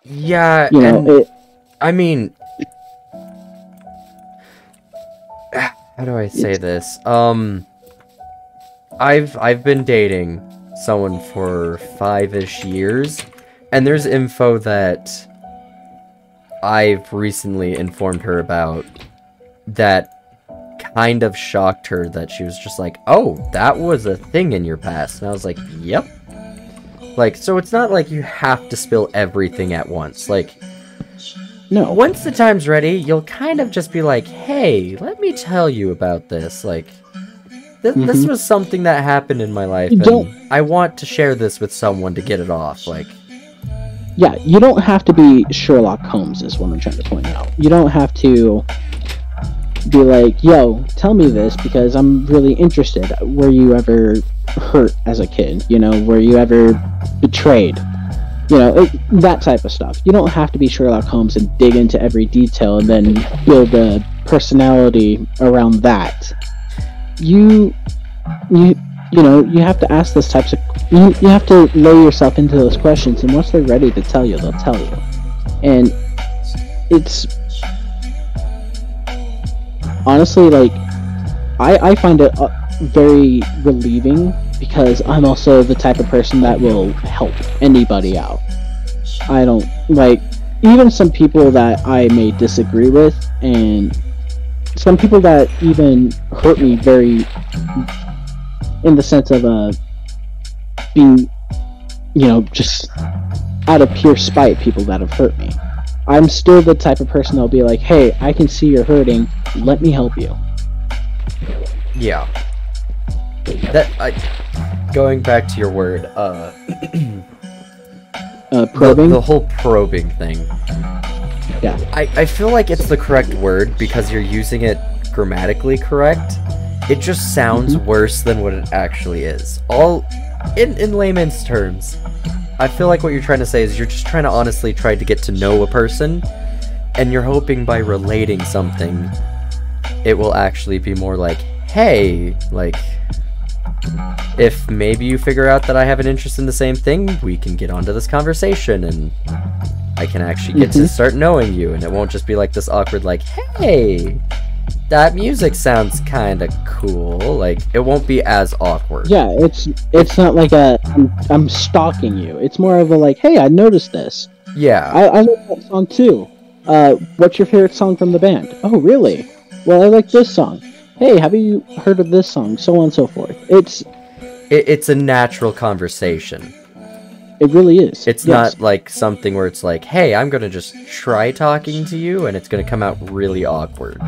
Yeah, You know, and I mean, how do I say this? I've been dating someone for 5-ish years, and there's info that I've recently informed her about that kind of shocked her, that she was just like, oh, that was a thing in your past. And I was like, yep. Like, so it's not like you have to spill everything at once. Like, no. once the time's ready, you'll kind of just be like, hey, let me tell you about this. Like, this was something that happened in my life, and I want to share this with someone to get it off. Like, yeah, you don't have to be Sherlock Holmes, is what I'm trying to point out. You don't have to be like, yo, tell me this because I'm really interested. Were you ever hurt as a kid? You know, were you ever betrayed? You know, that type of stuff. You don't have to be Sherlock Holmes and dig into every detail and then build a personality around that. You know, you have to ask those types of... You have to lay yourself into those questions, and once they're ready to tell you, they'll tell you. And it's... Honestly, like, I find it very relieving, because I'm also the type of person that will help anybody out. I don't... Like, even some people that I may disagree with, and some people that even hurt me very... in the sense of being, you know, just out of pure spite, people that have hurt me. I'm still the type of person that'll be like, hey, I can see you're hurting, let me help you. yeah. Going back to your word, Probing? the whole probing thing. Yeah. I feel like it's the correct word because you're using it grammatically correct. It just sounds worse than what it actually is. All in layman's terms, I feel like what you're trying to say is you're just trying to honestly try to get to know a person, and you're hoping by relating something, it will actually be more like, hey, like, if maybe you figure out that I have an interest in the same thing, we can get onto this conversation, and I can actually get to start knowing you, and it won't just be like this awkward, like, hey, that music sounds kind of cool. Like, it won't be as awkward. Yeah, it's not like I'm stalking you. It's more of a like, hey, I noticed this. Yeah. I like that song too. What's your favorite song from the band? Oh, really? Well, I like this song. Hey, have you heard of this song? So on and so forth. It's a natural conversation. It really is. It's not like something where it's like, hey, I'm gonna just try talking to you, and it's gonna come out really awkward.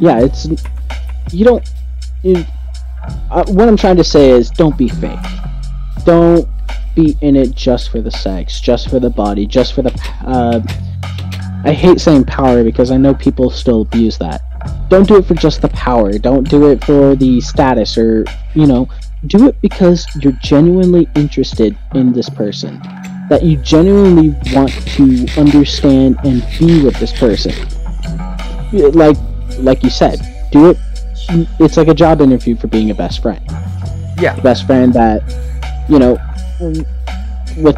Yeah, what I'm trying to say is, don't be fake. Don't be in it just for the sex, just for the body, just for the... I hate saying power because I know people still abuse that. Don't do it for just the power. Don't do it for the status or, you know... Do it because you're genuinely interested in this person. That you genuinely want to understand and be with this person. Like you said, do it. It's like a job interview for being a best friend. Yeah. A best friend that, you know, with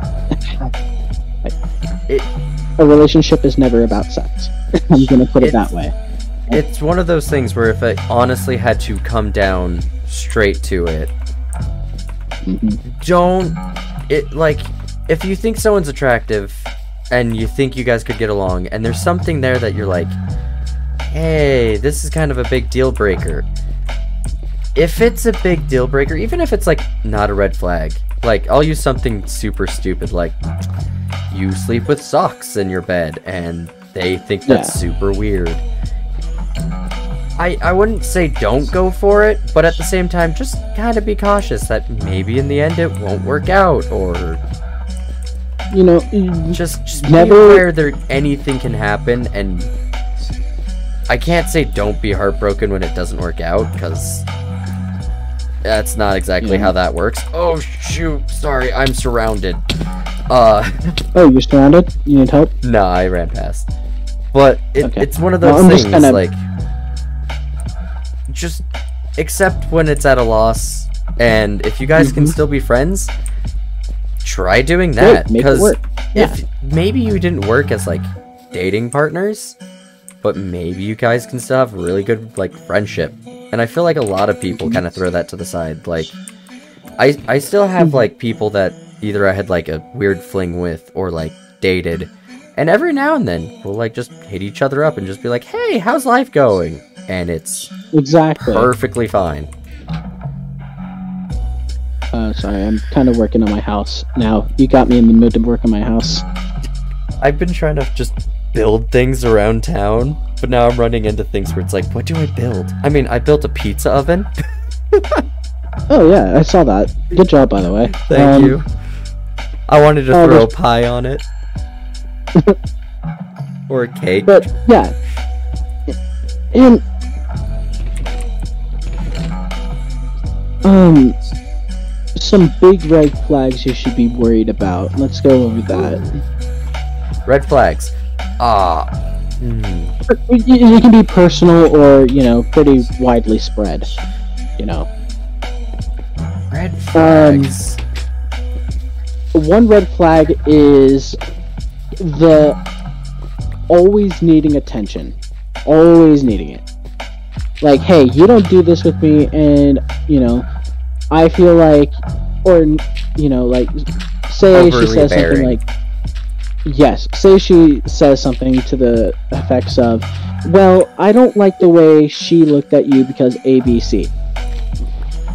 a relationship is never about sex. I'm gonna put it that way. It's one of those things where if I honestly had to come down straight to it, if you think someone's attractive and you think you guys could get along, and there's something there that you're like, hey, this is kind of a big deal breaker. If it's a big deal breaker, even if it's like not a red flag, like I'll use something super stupid like you sleep with socks in your bed and they think that's super weird. I wouldn't say don't go for it, but at the same time, just kind of be cautious that maybe in the end it won't work out, or... You know, just never... be aware anything can happen, and... I can't say don't be heartbroken when it doesn't work out, because... that's not exactly how that works. Oh, shoot, sorry, I'm surrounded. Oh, you're surrounded? You need help? Nah, I ran past. But it's one of those things, like... just accept when it's at a loss, and if you guys can still be friends, try doing that. Make it Because work. Yeah. if maybe you didn't work as like dating partners, but maybe you guys can still have really good like friendship. And I feel like a lot of people kind of throw that to the side. Like, I still have like people that either I had like a weird fling with or like dated, and every now and then we'll like just hit each other up and just be like, hey, how's life going? And it's Exactly. perfectly fine. Sorry, I'm kind of working on my house now. You got me in the mood to work on my house. I've been trying to just build things around town, but now I'm running into things where it's like, what do I build? I mean, I built a pizza oven. Oh yeah, I saw that. Good job, by the way. Thank you. I wanted to throw a pie on it. Or a cake. But yeah, and some big red flags you should be worried about. Let's go over that. Red flags. It can be personal or, you know, pretty widely spread. You know. Red flags. One red flag is the always needing attention. Always needing it. Like, hey, you don't do this with me, and, you know, I feel like, or, you know, like, say Overly she says bearing. something like, yes, say she says something to the effects of, well, I don't like the way she looked at you because ABC.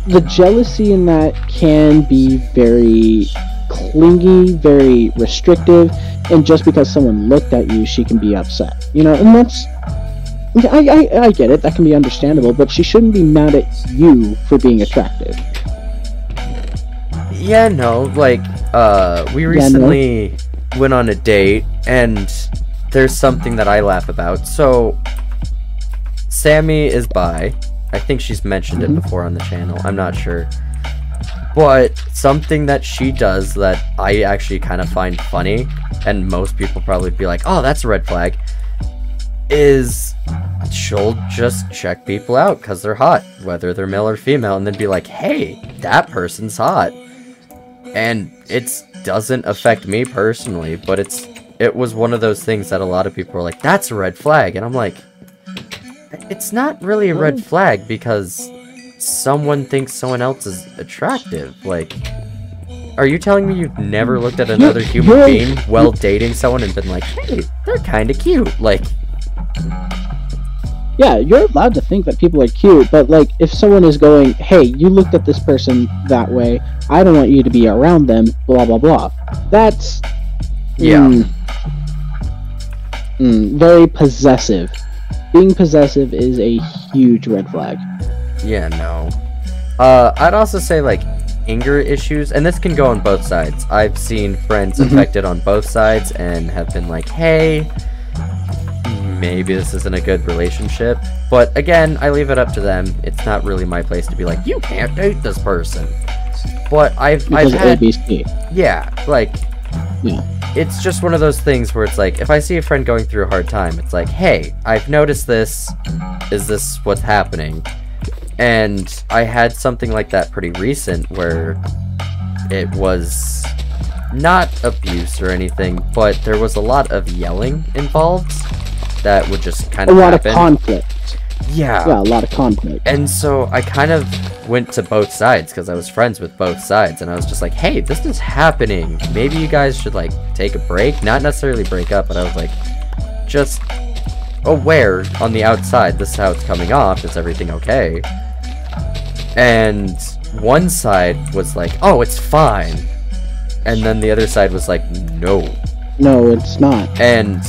The jealousy in that can be very clingy, very restrictive, and just because someone looked at you, she can be upset. You know, and that's... I get it, that can be understandable, but she shouldn't be mad at you for being attractive. Yeah, no, like, we recently went on a date, and there's something that I laugh about. So, Sammy is bi. I think she's mentioned it before on the channel, I'm not sure. But something that she does that I actually kind of find funny, and most people probably be like, oh, that's a red flag, is she'll just check people out because they're hot, whether they're male or female, and then be like, hey, that person's hot. And it doesn't affect me personally, but it was one of those things that a lot of people were like, that's a red flag. And I'm like, it's not really a red flag because someone thinks someone else is attractive. Like, are you telling me you've never looked at another human being while dating someone and been like, hey, they're kind of cute? Like, yeah, you're allowed to think that people are cute, but, like, if someone is going, hey, you looked at this person that way, I don't want you to be around them, blah, blah, blah. That's... very possessive. Being possessive is a huge red flag. Yeah, no. I'd also say, like, anger issues, and this can go on both sides. I've seen friends affected on both sides and have been like, hey, maybe this isn't a good relationship. But again, I leave it up to them. It's not really my place to be like, you can't date this person. But I've had... ABC. Yeah, like... Yeah. It's just one of those things where it's like, if I see a friend going through a hard time, it's like, hey, I've noticed this. Is this what's happening? And I had something like that pretty recent where it was not abuse or anything, but there was a lot of yelling involved that would just kind of happen. A lot of conflict. Yeah. Yeah, a lot of conflict. And so I kind of went to both sides because I was friends with both sides, and I was just like, hey, this is happening. Maybe you guys should, like, take a break. Not necessarily break up, but I was like, just aware on the outside, this is how it's coming off. Is everything okay? And one side was like, oh, it's fine. And then the other side was like, no. No, it's not. And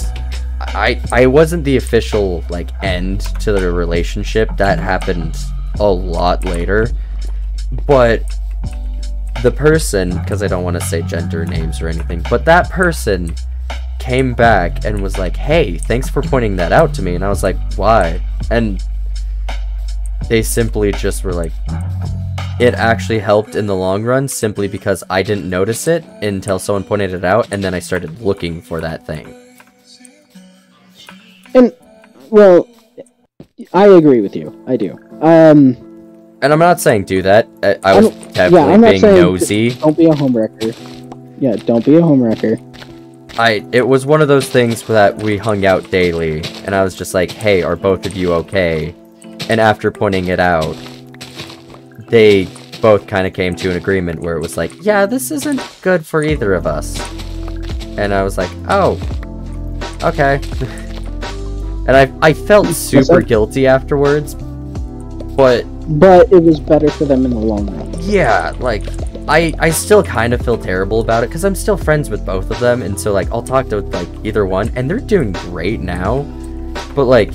I wasn't the official, like, end to the relationship. That happened a lot later. But the person, because I don't want to say gender names or anything, but that person came back and was like, hey, thanks for pointing that out to me. And I was like, why? And they simply just were like, it actually helped in the long run simply because I didn't notice it until someone pointed it out, and then I started looking for that thing. And, well, I agree with you. I do. And I'm not saying do that. I was definitely I'm not being saying nosy. Don't be a homewrecker. Yeah, don't be a homewrecker. It was one of those things that we hung out daily, and I was just like, hey, are both of you okay? And after pointing it out, they both kind of came to an agreement where it was like, yeah, this isn't good for either of us. And I was like, oh, okay. And I felt super guilty afterwards, but it was better for them in the long run. Yeah, like, I still kind of feel terrible about it, because I'm still friends with both of them, and so, like, I'll talk to, like, either one, and they're doing great now, but, like,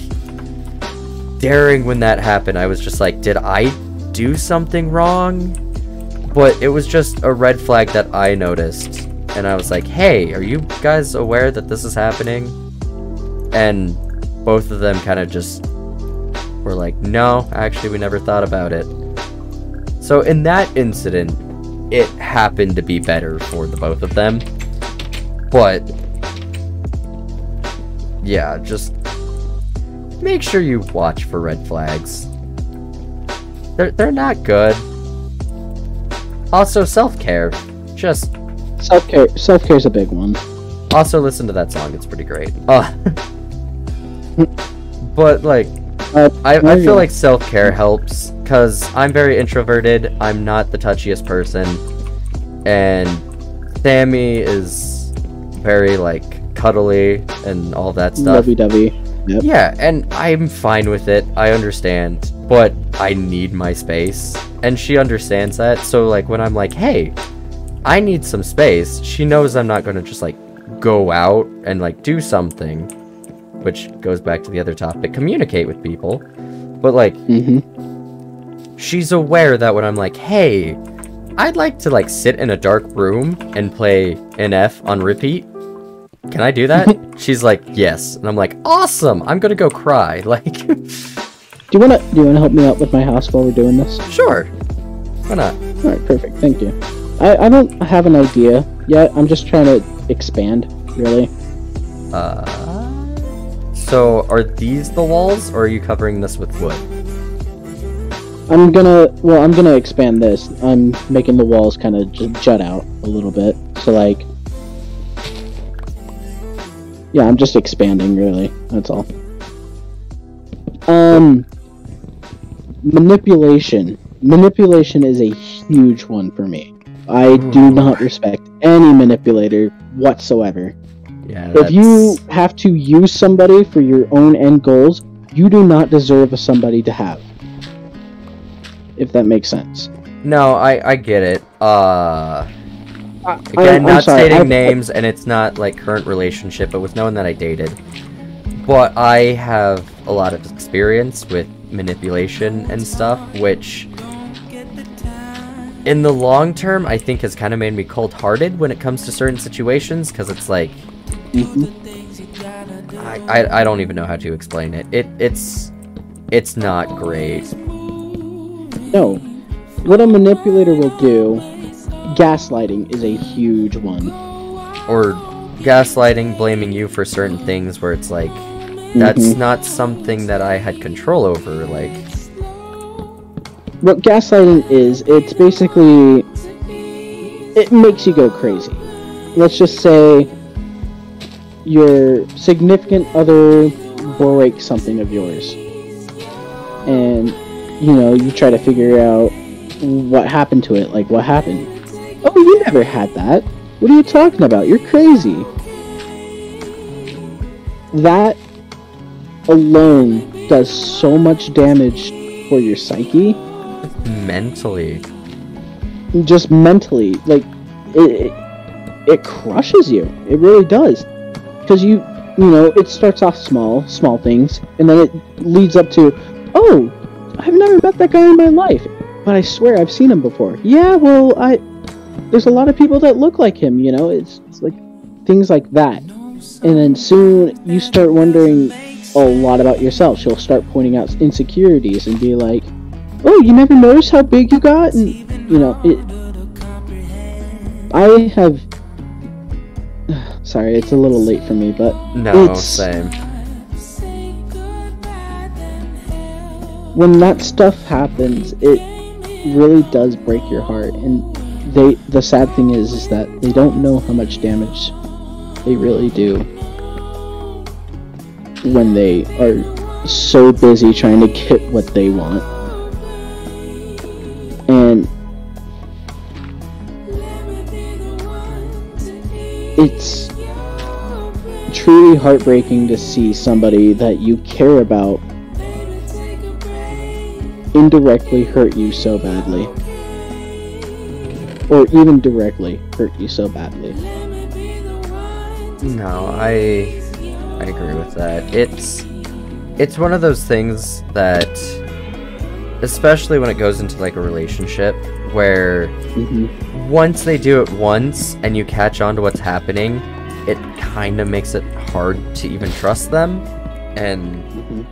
during when that happened, I was just like, did I do something wrong? But it was just a red flag that I noticed, and I was like, hey, are you guys aware that this is happening? And both of them kind of just were like, no, actually, we never thought about it. So in that incident, it happened to be better for the both of them. But yeah, just make sure you watch for red flags. They're not good. Also, self-care. Just self-care is a big one. Also, listen to that song. It's pretty great. But like, I feel like self-care helps, because I'm very introverted, I'm not the touchiest person, and Sammy is very, like, cuddly and all that stuff. Lovey-dovey. Yep. Yeah, and I'm fine with it, I understand, but I need my space, and she understands that, so, like, when I'm like, hey, I need some space, she knows I'm not gonna just, like, go out and, like, do something, which goes back to the other topic, communicate with people, but, like, she's aware that when I'm like, hey, I'd like to, like, sit in a dark room and play NF on repeat, can I do that? She's like, yes, and I'm like, awesome, I'm gonna go cry, like... Do you wanna help me out with my house while we're doing this? Sure, why not? Alright, perfect, thank you. I don't have an idea yet, I'm just trying to expand, really. So, are these the walls, or are you covering this with wood? I'm gonna expand this. I'm making the walls kind of just jut out a little bit. So, like... Yeah, I'm just expanding, really. That's all. Manipulation. Manipulation is a huge one for me. I do not respect any manipulator whatsoever. Yeah, if you have to use somebody for your own end goals, you do not deserve somebody to have. If that makes sense. No, I get it. Again, I'm not sorry, stating names, and it's not, like, current relationship, but with no one that I dated. But I have a lot of experience with manipulation and stuff, which... in the long term, I think has kind of made me cold-hearted when it comes to certain situations, because it's like... I don't even know how to explain it. It's not great. No. What a manipulator will do, gaslighting is a huge one. Or gaslighting, blaming you for certain things where it's like, that's not something that I had control over, like... What gaslighting is, it's basically... it makes you go crazy. Let's just say your significant other breaks something of yours. And, you know, you try to figure out what happened to it, like what happened. Oh, you never had that. What are you talking about? You're crazy. That alone does so much damage for your psyche. Mentally. Just mentally. Like, it crushes you. It really does. Because you know, it starts off small things, and then it leads up to, oh, I've never met that guy in my life, but I swear I've seen him before. Yeah, well, there's a lot of people that look like him, you know, it's like things like that. And then soon you start wondering a lot about yourself. She'll start pointing out insecurities and be like, oh, you never noticed how big you got? And, you know, I have... Sorry, it's a little late for me, but... No, same. When that stuff happens, it really does break your heart. And the sad thing is that they don't know how much damage they really do when they are so busy trying to get what they want. And it's truly heartbreaking to see somebody that you care about indirectly hurt you so badly, or even directly hurt you so badly. No, I agree with that. It's one of those things that, especially when it goes into like a relationship, where once they do it once and you catch on to what's happening, it kind of makes it hard to even trust them. And